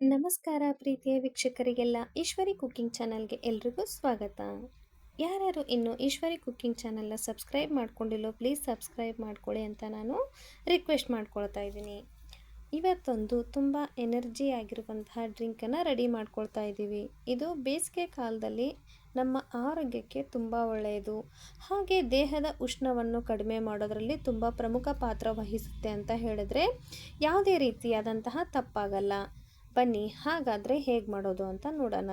ನಮಸ್ಕಾರ ಪ್ರೀತಿಯ ವೀಕ್ಷಕರಿಗೆಲ್ಲ ಈಶ್ವರಿ ಕುಕಿಂಗ್ ಚಾನಲ್ಗೆ ಎಲ್ರಿಗೂ ಸ್ವಾಗತ. ಯಾರ್ಯಾರು ಇನ್ನೂ ಈಶ್ವರಿ ಕುಕಿಂಗ್ ಚಾನಲ್ನ ಸಬ್ಸ್ಕ್ರೈಬ್ ಮಾಡ್ಕೊಂಡಿಲ್ಲೋ ಪ್ಲೀಸ್ ಸಬ್ಸ್ಕ್ರೈಬ್ ಮಾಡ್ಕೊಳ್ಳಿ ಅಂತ ನಾನು ರಿಕ್ವೆಸ್ಟ್ ಮಾಡ್ಕೊಳ್ತಾ ಇದ್ದೀನಿ. ಇವತ್ತೊಂದು ತುಂಬ ಎನರ್ಜಿ ಆಗಿರುವಂತಹ ಡ್ರಿಂಕನ್ನು ರೆಡಿ ಮಾಡ್ಕೊಳ್ತಾ ಇದ್ದೀವಿ. ಇದು ಬೇಸಿಗೆ ಕಾಲದಲ್ಲಿ ನಮ್ಮ ಆರೋಗ್ಯಕ್ಕೆ ತುಂಬ ಒಳ್ಳೆಯದು, ಹಾಗೆ ದೇಹದ ಉಷ್ಣವನ್ನು ಕಡಿಮೆ ಮಾಡೋದರಲ್ಲಿ ತುಂಬ ಪ್ರಮುಖ ಪಾತ್ರ ವಹಿಸುತ್ತೆ ಅಂತ ಹೇಳಿದ್ರೆ ಯಾವುದೇ ರೀತಿಯಾದಂತಹ ತಪ್ಪಾಗಲ್ಲ. ಬನ್ನಿ ಹಾಗಾದರೆ ಹೇಗೆ ಮಾಡೋದು ಅಂತ ನೋಡೋಣ.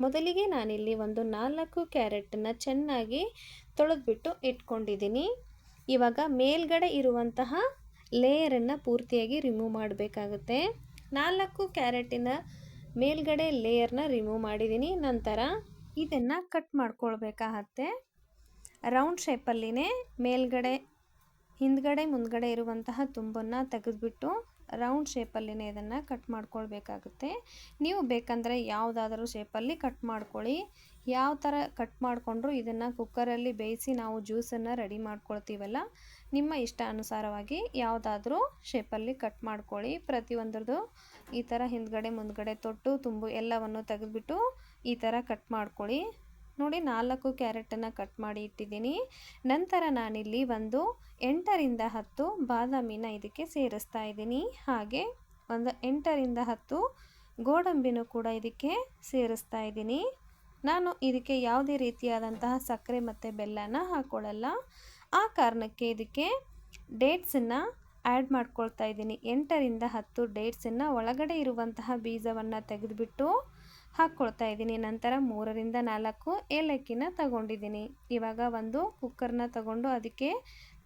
ಮೊದಲಿಗೆ ನಾನಿಲ್ಲಿ ಒಂದು 4 ಕ್ಯಾರೆಟನ್ನು ಚೆನ್ನಾಗಿ ತೊಳೆದ್ಬಿಟ್ಟು ಇಟ್ಕೊಂಡಿದ್ದೀನಿ. ಇವಾಗ ಮೇಲ್ಗಡೆ ಇರುವಂತಹ ಲೇಯರನ್ನು ಪೂರ್ತಿಯಾಗಿ ರಿಮೂವ್ ಮಾಡಬೇಕಾಗುತ್ತೆ. 4 ಕ್ಯಾರೆಟಿನ ಮೇಲ್ಗಡೆ ಲೇಯರ್ನ ರಿಮೂವ್ ಮಾಡಿದ್ದೀನಿ. ನಂತರ ಇದನ್ನು ಕಟ್ ಮಾಡ್ಕೊಳ್ಬೇಕಾಗತ್ತೆ. ರೌಂಡ್ ಶೇಪಲ್ಲಿನೇ ಮೇಲ್ಗಡೆ ಹಿಂದ್ಗಡೆ ಮುಂದ್ಗಡೆ ಇರುವಂತಹ ತುಂಬನ್ನು ತೆಗೆದುಬಿಟ್ಟು ರೌಂಡ್ ಶೇಪಲ್ಲಿನೇ ಇದನ್ನು ಕಟ್ ಮಾಡ್ಕೊಳ್ಬೇಕಾಗುತ್ತೆ. ನೀವು ಬೇಕಂದರೆ ಯಾವುದಾದ್ರೂ ಶೇಪಲ್ಲಿ ಕಟ್ ಮಾಡ್ಕೊಳ್ಳಿ. ಯಾವ ಥರ ಕಟ್ ಮಾಡಿಕೊಂಡ್ರು ಇದನ್ನು ಕುಕ್ಕರಲ್ಲಿ ಬೇಯಿಸಿ ನಾವು ಜ್ಯೂಸನ್ನು ರೆಡಿ ಮಾಡ್ಕೊಳ್ತೀವಲ್ಲ, ನಿಮ್ಮ ಇಷ್ಟ ಅನುಸಾರವಾಗಿ ಯಾವುದಾದ್ರೂ ಶೇಪಲ್ಲಿ ಕಟ್ ಮಾಡ್ಕೊಳ್ಳಿ. ಪ್ರತಿಯೊಂದ್ರದ್ದು ಈ ಥರ ಹಿಂದ್ಗಡೆ ಮುಂದ್ಗಡೆ ತೊಟ್ಟು ತುಂಬು ಎಲ್ಲವನ್ನು ತೆಗೆದುಬಿಟ್ಟು ಈ ಥರ ಕಟ್ ಮಾಡ್ಕೊಳ್ಳಿ. ನೋಡಿ 4 ಕ್ಯಾರೆಟನ್ನು ಕಟ್ ಮಾಡಿ ಇಟ್ಟಿದ್ದೀನಿ. ನಂತರ ನಾನಿಲ್ಲಿ ಒಂದು 8ರಿಂದ 10 ಬಾದಾಮಿನ ಇದಕ್ಕೆ ಸೇರಿಸ್ತಾ ಇದ್ದೀನಿ. ಹಾಗೆ ಒಂದು 8ರಿಂದ 10 ಗೋಡಂಬಿನೂ ಕೂಡ ಇದಕ್ಕೆ ಸೇರಿಸ್ತಾ ಇದ್ದೀನಿ. ನಾನು ಇದಕ್ಕೆ ಯಾವುದೇ ರೀತಿಯಾದಂತಹ ಸಕ್ಕರೆ ಮತ್ತು ಬೆಲ್ಲನ ಹಾಕ್ಕೊಳ್ಳಲ್ಲ. ಆ ಕಾರಣಕ್ಕೆ ಇದಕ್ಕೆ ಡೇಟ್ಸನ್ನು ಆ್ಯಡ್ ಮಾಡ್ಕೊಳ್ತಾ ಇದ್ದೀನಿ. 8ರಿಂದ 10 ಡೇಟ್ಸನ್ನು ಒಳಗಡೆ ಇರುವಂತಹ ಬೀಜವನ್ನು ತೆಗೆದುಬಿಟ್ಟು ಹಾಕ್ಕೊಳ್ತಾ ಇದ್ದೀನಿ. ನಂತರ 3ರಿಂದ 4 ಏಲಕ್ಕಿನ ತಗೊಂಡಿದ್ದೀನಿ. ಇವಾಗ ಒಂದು ಕುಕ್ಕರ್ನ ತಗೊಂಡು ಅದಕ್ಕೆ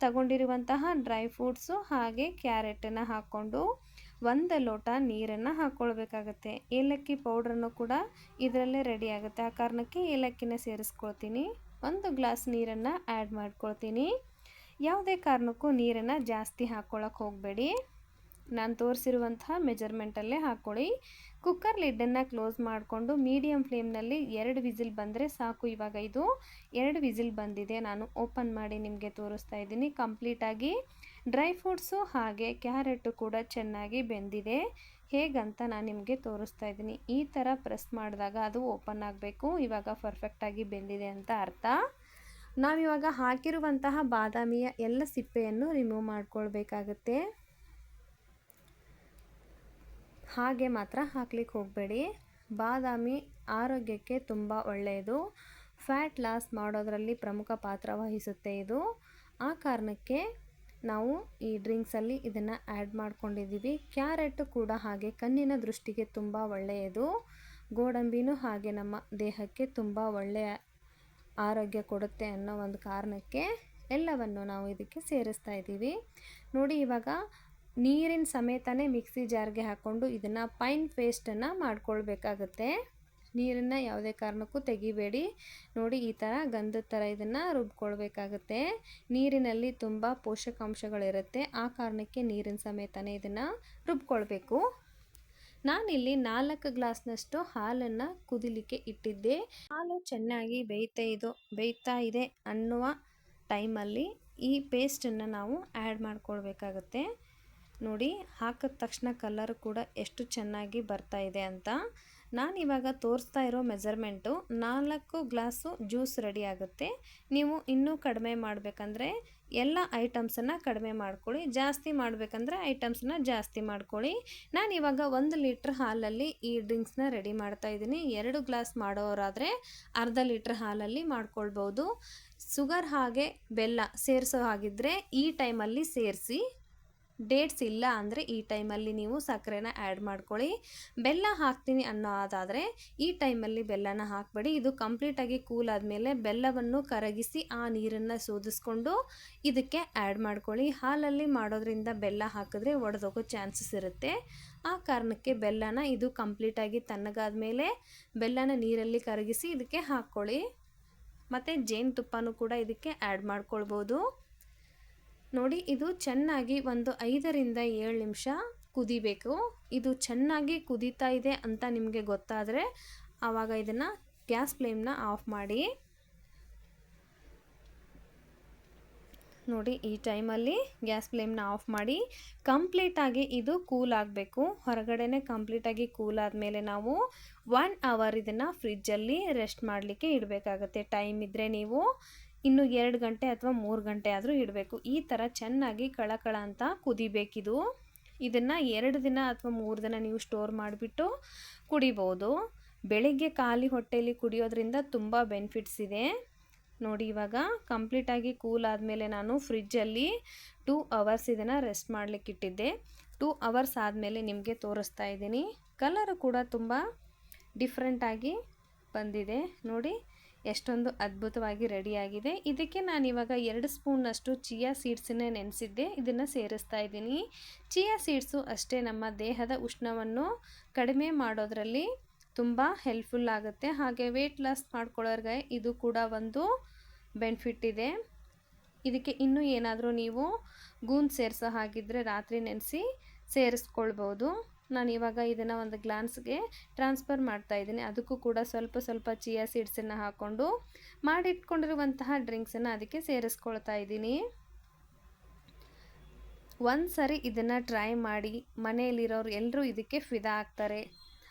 ತಗೊಂಡಿರುವಂತಹ ಡ್ರೈ ಫ್ರೂಟ್ಸು ಹಾಗೆ ಕ್ಯಾರೆಟನ್ನು ಹಾಕ್ಕೊಂಡು 1 ಲೋಟ ನೀರನ್ನು ಹಾಕ್ಕೊಳ್ಬೇಕಾಗತ್ತೆ. ಏಲಕ್ಕಿ ಪೌಡ್ರನ್ನು ಕೂಡ ಇದರಲ್ಲೇ ರೆಡಿ ಆಗುತ್ತೆ. ಆ ಕಾರಣಕ್ಕೆ ಏಲಕ್ಕಿನ ಸೇರಿಸ್ಕೊಳ್ತೀನಿ. 1 ಗ್ಲಾಸ್ ನೀರನ್ನು ಆ್ಯಡ್ ಮಾಡ್ಕೊಳ್ತೀನಿ. ಯಾವುದೇ ಕಾರಣಕ್ಕೂ ನೀರನ್ನು ಜಾಸ್ತಿ ಹಾಕ್ಕೊಳ್ಳೋಕೆ ಹೋಗಬೇಡಿ. ನಾನು ತೋರಿಸಿರುವಂತಹ ಮೆಜರ್ಮೆಂಟಲ್ಲೇ ಹಾಕ್ಕೊಳ್ಳಿ. ಕುಕ್ಕರ್ ಲಿಡ್ಡನ್ನು ಕ್ಲೋಸ್ ಮಾಡಿಕೊಂಡು ಮೀಡಿಯಮ್ ಫ್ಲೇಮ್ನಲ್ಲಿ 2 ವಿಸಿಲ್ ಬಂದರೆ ಸಾಕು. ಇವಾಗ ಇದು 2 ವಿಸಿಲ್ ಬಂದಿದೆ. ನಾನು ಓಪನ್ ಮಾಡಿ ನಿಮಗೆ ತೋರಿಸ್ತಾ ಇದ್ದೀನಿ. ಕಂಪ್ಲೀಟಾಗಿ ಡ್ರೈ ಫ್ರೂಟ್ಸು ಹಾಗೆ ಕ್ಯಾರೆಟು ಕೂಡ ಚೆನ್ನಾಗಿ ಬೆಂದಿದೆ. ಹೇಗಂತ ನಾನು ನಿಮಗೆ ತೋರಿಸ್ತಾ ಇದ್ದೀನಿ. ಈ ಥರ ಪ್ರೆಸ್ ಮಾಡಿದಾಗ ಅದು ಓಪನ್ ಆಗಬೇಕು. ಇವಾಗ ಪರ್ಫೆಕ್ಟಾಗಿ ಬೆಂದಿದೆ ಅಂತ ಅರ್ಥ. ನಾವಿವಾಗ ಹಾಕಿರುವಂತಹ ಬಾದಾಮಿಯ ಎಲ್ಲ ಸಿಪ್ಪೆಯನ್ನು ರಿಮೂವ್ ಮಾಡ್ಕೊಳ್ಬೇಕಾಗತ್ತೆ. ಹಾಗೆ ಮಾತ್ರ ಹಾಕ್ಲಿಕ್ಕೆ ಹೋಗಬೇಡಿ. ಬಾದಾಮಿ ಆರೋಗ್ಯಕ್ಕೆ ತುಂಬ ಒಳ್ಳೆಯದು. ಫ್ಯಾಟ್ ಲಾಸ್ ಮಾಡೋದರಲ್ಲಿ ಪ್ರಮುಖ ಪಾತ್ರ ವಹಿಸುತ್ತೆ ಇದು. ಆ ಕಾರಣಕ್ಕೆ ನಾವು ಈ ಡ್ರಿಂಕ್ಸಲ್ಲಿ ಇದನ್ನು ಆ್ಯಡ್ ಮಾಡ್ಕೊಂಡಿದ್ದೀವಿ. ಕ್ಯಾರೆಟು ಕೂಡ ಹಾಗೆ ಕಣ್ಣಿನ ದೃಷ್ಟಿಗೆ ತುಂಬ ಒಳ್ಳೆಯದು. ಗೋಡಂಬಿನೂ ಹಾಗೆ ನಮ್ಮ ದೇಹಕ್ಕೆ ತುಂಬ ಒಳ್ಳೆಯ ಆರೋಗ್ಯ ಕೊಡುತ್ತೆ ಅನ್ನೋ ಒಂದು ಕಾರಣಕ್ಕೆ ಎಲ್ಲವನ್ನು ನಾವು ಇದಕ್ಕೆ ಸೇರಿಸ್ತಾ ಇದ್ದೀವಿ. ನೋಡಿ, ಇವಾಗ ನೀರಿನ ಸಮೇತನೇ ಮಿಕ್ಸಿ ಜಾರ್ಗೆ ಹಾಕ್ಕೊಂಡು ಇದನ್ನು ಫೈನ್ ಪೇಸ್ಟನ್ನು ಮಾಡ್ಕೊಳ್ಬೇಕಾಗತ್ತೆ. ನೀರನ್ನು ಯಾವುದೇ ಕಾರಣಕ್ಕೂ ತೆಗಿಬೇಡಿ. ನೋಡಿ, ಈ ಥರ ಗಂಧದ ಥರ ಇದನ್ನು ರುಬ್ಕೊಳ್ಬೇಕಾಗತ್ತೆ. ನೀರಿನಲ್ಲಿ ತುಂಬ ಪೋಷಕಾಂಶಗಳಿರುತ್ತೆ. ಆ ಕಾರಣಕ್ಕೆ ನೀರಿನ ಸಮೇತನೇ ಇದನ್ನು ರುಬ್ಕೊಳ್ಬೇಕು. ನಾನಿಲ್ಲಿ 4 ಗ್ಲಾಸ್ನಷ್ಟು ಹಾಲನ್ನು ಕುದಿಲಿಕ್ಕೆ ಇಟ್ಟಿದ್ದೆ. ಹಾಲು ಚೆನ್ನಾಗಿ ಬೇಯ್ತಾ ಇದೆ ಅನ್ನುವ ಟೈಮಲ್ಲಿ ಈ ಪೇಸ್ಟನ್ನು ನಾವು ಆ್ಯಡ್ ಮಾಡ್ಕೊಳ್ಬೇಕಾಗತ್ತೆ. ನೋಡಿ, ಹಾಕಿದ ತಕ್ಷಣ ಕಲರ್ ಕೂಡ ಎಷ್ಟು ಚೆನ್ನಾಗಿ ಬರ್ತಾ ಇದೆ ಅಂತ. ನಾನಿವಾಗ ತೋರಿಸ್ತಾ ಇರೋ ಮೆಜರ್ಮೆಂಟು 4 ಗ್ಲಾಸು ಜ್ಯೂಸ್ ರೆಡಿ ಆಗುತ್ತೆ. ನೀವು ಇನ್ನೂ ಕಡಿಮೆ ಮಾಡಬೇಕಂದ್ರೆ ಎಲ್ಲ ಐಟಮ್ಸನ್ನು ಕಡಿಮೆ ಮಾಡ್ಕೊಳ್ಳಿ. ಜಾಸ್ತಿ ಮಾಡಬೇಕಂದ್ರೆ ಐಟಮ್ಸನ್ನ ಜಾಸ್ತಿ ಮಾಡ್ಕೊಳ್ಳಿ. ನಾನಿವಾಗ 1 ಲೀಟ್ರ್ ಹಾಲಲ್ಲಿ ಈ ಡ್ರಿಂಕ್ಸ್ನ ರೆಡಿ ಮಾಡ್ತಾ ಇದ್ದೀನಿ. 2 ಗ್ಲಾಸ್ ಮಾಡೋರಾದರೆ ಅರ್ಧ ಲೀಟ್ರ್ ಹಾಲಲ್ಲಿ ಮಾಡ್ಕೊಳ್ಬೋದು. ಶುಗರ್ ಹಾಗೆ ಬೆಲ್ಲ ಸೇರಿಸೋ ಹಾಗಿದ್ದರೆ ಈ ಟೈಮಲ್ಲಿ ಸೇರಿಸಿ. ಡೇಟ್ಸ್ ಇಲ್ಲ ಅಂದರೆ ಈ ಟೈಮಲ್ಲಿ ನೀವು ಸಕ್ಕರೆನ ಆ್ಯಡ್ ಮಾಡ್ಕೊಳ್ಳಿ. ಬೆಲ್ಲ ಹಾಕ್ತೀನಿ ಅನ್ನೋದಾದರೆ ಈ ಟೈಮಲ್ಲಿ ಬೆಲ್ಲನ ಹಾಕಬೇಡಿ. ಇದು ಕಂಪ್ಲೀಟಾಗಿ ಕೂಲ್ ಆದಮೇಲೆ ಬೆಲ್ಲವನ್ನು ಕರಗಿಸಿ ಆ ನೀರನ್ನು ಸೋದಿಸ್ಕೊಂಡು ಇದಕ್ಕೆ ಆ್ಯಡ್ ಮಾಡ್ಕೊಳ್ಳಿ. ಹಾಲಲ್ಲಿ ಮಾಡೋದ್ರಿಂದ ಬೆಲ್ಲ ಹಾಕಿದ್ರೆ ಒಡೆದೋಗೋ ಚಾನ್ಸಸ್ ಇರುತ್ತೆ. ಆ ಕಾರಣಕ್ಕೆ ಬೆಲ್ಲನ ಇದು ಕಂಪ್ಲೀಟಾಗಿ ತಣ್ಣಗಾದ ಮೇಲೆ ಬೆಲ್ಲನ ನೀರಲ್ಲಿ ಕರಗಿಸಿ ಇದಕ್ಕೆ ಹಾಕ್ಕೊಳ್ಳಿ. ಮತ್ತು ಜೇನುತುಪ್ಪನೂ ಕೂಡ ಇದಕ್ಕೆ ಆ್ಯಡ್ ಮಾಡ್ಕೊಳ್ಬೋದು. ನೋಡಿ, ಇದು ಚೆನ್ನಾಗಿ ಒಂದು 5ರಿಂದ 7 ನಿಮಿಷ ಕುದಿಬೇಕು. ಇದು ಚೆನ್ನಾಗಿ ಕುದೀತಾ ಇದೆ ಅಂತ ನಿಮಗೆ ಗೊತ್ತಾದರೆ ಆವಾಗ ಇದನ್ನು ಗ್ಯಾಸ್ ಫ್ಲೇಮ್ನ ಆಫ್ ಮಾಡಿ. ನೋಡಿ ಈ ಟೈಮಲ್ಲಿ ಗ್ಯಾಸ್ ಫ್ಲೇಮ್ನ ಆಫ್ ಮಾಡಿ ಕಂಪ್ಲೀಟಾಗಿ ಇದು ಕೂಲ್ ಆಗಬೇಕು. ಹೊರಗಡೆನೆ ಕಂಪ್ಲೀಟಾಗಿ ಕೂಲ್ ಆದಮೇಲೆ ನಾವು 1 ಅವರ್ ಇದನ್ನು ಫ್ರಿಜ್ಜಲ್ಲಿ ರೆಸ್ಟ್ ಮಾಡಲಿಕ್ಕೆ ಇಡಬೇಕಾಗತ್ತೆ. ಟೈಮ್ ಇದ್ದರೆ ನೀವು ಇನ್ನು 2 ಗಂಟೆ ಅಥವಾ 3 ಗಂಟೆ ಆದರೂ ಇಡಬೇಕು. ಈ ಥರ ಚೆನ್ನಾಗಿ ಕಳಕಳ ಅಂತ ಕುದಿಬೇಕಿದು. ಇದನ್ನು 2 ದಿನ ಅಥವಾ 3 ದಿನ ನೀವು ಸ್ಟೋರ್ ಮಾಡಿಬಿಟ್ಟು ಕುಡಿಬೋದು. ಬೆಳಿಗ್ಗೆ ಖಾಲಿ ಹೊಟ್ಟೆಯಲ್ಲಿ ಕುಡಿಯೋದ್ರಿಂದ ತುಂಬ ಬೆನಿಫಿಟ್ಸ್ ಇದೆ. ನೋಡಿ ಇವಾಗ ಕಂಪ್ಲೀಟಾಗಿ ಕೂಲ್ ಆದಮೇಲೆ ನಾನು ಫ್ರಿಜ್ಜಲ್ಲಿ 2 ಅವರ್ಸ್ ಇದನ್ನು ರೆಸ್ಟ್ ಮಾಡಲಿಕ್ಕೆ ಇಟ್ಟಿದ್ದೆ. 2 ಅವರ್ಸ್ ಆದಮೇಲೆ ನಿಮಗೆ ತೋರಿಸ್ತಾ ಇದ್ದೀನಿ. ಕಲರು ಕೂಡ ತುಂಬ ಡಿಫ್ರೆಂಟಾಗಿ ಬಂದಿದೆ. ನೋಡಿ ಎಷ್ಟೊಂದು ಅದ್ಭುತವಾಗಿ ರೆಡಿಯಾಗಿದೆ. ಇದಕ್ಕೆ ನಾನಿವಾಗ 2 ಸ್ಪೂನ್ನಷ್ಟು ಚಿಯಾ ಸೀಡ್ಸನ್ನೇ ನೆನೆಸಿದ್ದೆ, ಇದನ್ನು ಸೇರಿಸ್ತಾ ಇದ್ದೀನಿ. ಚಿಯಾ ಸೀಡ್ಸು ಅಷ್ಟೇ ನಮ್ಮ ದೇಹದ ಉಷ್ಣವನ್ನು ಕಡಿಮೆ ಮಾಡೋದರಲ್ಲಿ ತುಂಬ ಹೆಲ್ಪ್ಫುಲ್ ಆಗುತ್ತೆ. ಹಾಗೆ ವೆಯ್ಟ್ ಲಾಸ್ ಮಾಡ್ಕೊಳ್ಳೋರಿಗೆ ಇದು ಕೂಡ ಒಂದು ಬೆನಿಫಿಟ್ ಇದೆ. ಇದಕ್ಕೆ ಇನ್ನೂ ಏನಾದರೂ ನೀವು ಗೂಂದ್ ಸೇರಿಸೋ ಹಾಗಿದ್ದರೆ ರಾತ್ರಿ ನೆನೆಸಿ ಸೇರಿಸ್ಕೊಳ್ಬೋದು. ನಾನು ಇವಾಗ ಇದನ್ನು ಒಂದು ಗ್ಲಾಸ್ಗೆ ಟ್ರಾನ್ಸ್ಫರ್ ಮಾಡ್ತಾ ಇದ್ದೀನಿ. ಅದಕ್ಕೂ ಕೂಡ ಸ್ವಲ್ಪ ಸ್ವಲ್ಪ ಚಿಯಾ ಸೀಡ್ಸನ್ನು ಹಾಕ್ಕೊಂಡು ಮಾಡಿಟ್ಕೊಂಡಿರುವಂತಹ ಡ್ರಿಂಕ್ಸನ್ನು ಅದಕ್ಕೆ ಸೇರಿಸ್ಕೊಳ್ತಾ ಇದ್ದೀನಿ. ಒಂದು ಸರಿ ಇದನ್ನು ಟ್ರೈ ಮಾಡಿ, ಮನೆಯಲ್ಲಿರೋರು ಎಲ್ಲರೂ ಇದಕ್ಕೆ ಫಿದಾ ಆಗ್ತಾರೆ.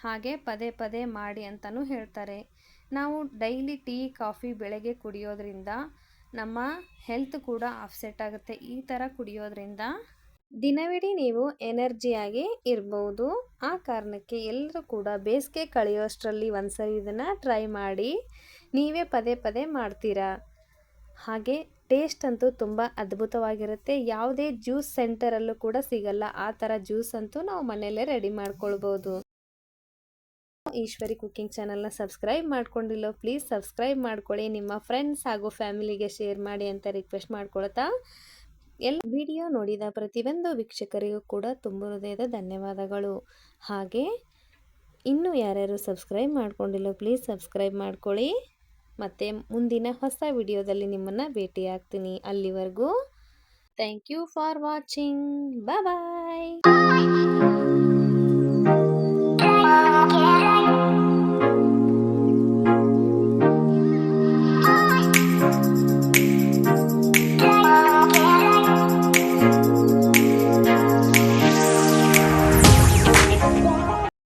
ಹಾಗೆ ಪದೇ ಪದೇ ಮಾಡಿ ಅಂತಲೂ ಹೇಳ್ತಾರೆ. ನಾವು ಡೈಲಿ ಟೀ ಕಾಫಿ ಬೆಳಗ್ಗೆ ಕುಡಿಯೋದ್ರಿಂದ ನಮ್ಮ ಹೆಲ್ತ್ ಕೂಡ ಆಫ್ಸೆಟ್ ಆಗುತ್ತೆ. ಈ ಥರ ಕುಡಿಯೋದ್ರಿಂದ ದಿನವಿಡೀ ನೀವು ಎನರ್ಜಿಯಾಗಿ ಇರ್ಬೋದು. ಆ ಕಾರಣಕ್ಕೆ ಎಲ್ಲರೂ ಕೂಡ ಬೇಸಿಗೆ ಕಳೆಯೋಷ್ಟರಲ್ಲಿ ಒಂದ್ಸರಿ ಇದನ್ನು ಟ್ರೈ ಮಾಡಿ. ನೀವೇ ಪದೇ ಪದೇ ಮಾಡ್ತೀರಾ. ಹಾಗೆ ಟೇಸ್ಟ್ ಅಂತೂ ತುಂಬ ಅದ್ಭುತವಾಗಿರುತ್ತೆ. ಯಾವುದೇ ಜ್ಯೂಸ್ ಸೆಂಟರಲ್ಲೂ ಕೂಡ ಸಿಗಲ್ಲ. ಆ ಥರ ಜ್ಯೂಸ್ ಅಂತೂ ನಾವು ಮನೆಯಲ್ಲೇ ರೆಡಿ ಮಾಡ್ಕೊಳ್ಬೋದು. ಈಶ್ವರಿ ಕುಕಿಂಗ್ ಚಾನಲ್ನ ಸಬ್ಸ್ಕ್ರೈಬ್ ಮಾಡ್ಕೊಂಡಿಲ್ಲ, ಪ್ಲೀಸ್ ಸಬ್ಸ್ಕ್ರೈಬ್ ಮಾಡ್ಕೊಳ್ಳಿ. ನಿಮ್ಮ ಫ್ರೆಂಡ್ಸ್ ಹಾಗೂ ಫ್ಯಾಮಿಲಿಗೆ ಶೇರ್ ಮಾಡಿ ಅಂತ ರಿಕ್ವೆಸ್ಟ್ ಮಾಡ್ಕೊಳ್ತಾ, ಎಲ್ಲ ವಿಡಿಯೋ ನೋಡಿದ ಪ್ರತಿಯೊಂದು ವೀಕ್ಷಕರಿಗೂ ಕೂಡ ತುಂಬ ಹೃದಯದ ಧನ್ಯವಾದಗಳು. ಹಾಗೆ ಇನ್ನೂ ಯಾರ್ಯಾರು ಸಬ್ಸ್ಕ್ರೈಬ್ ಮಾಡ್ಕೊಂಡಿಲ್ಲ, ಪ್ಲೀಸ್ ಸಬ್ಸ್ಕ್ರೈಬ್ ಮಾಡ್ಕೊಳ್ಳಿ. ಮತ್ತು ಮುಂದಿನ ಹೊಸ ವಿಡಿಯೋದಲ್ಲಿ ನಿಮ್ಮನ್ನು ಭೇಟಿ ಆಗ್ತೀನಿ. ಅಲ್ಲಿವರೆಗೂ thank you for watching. Bye.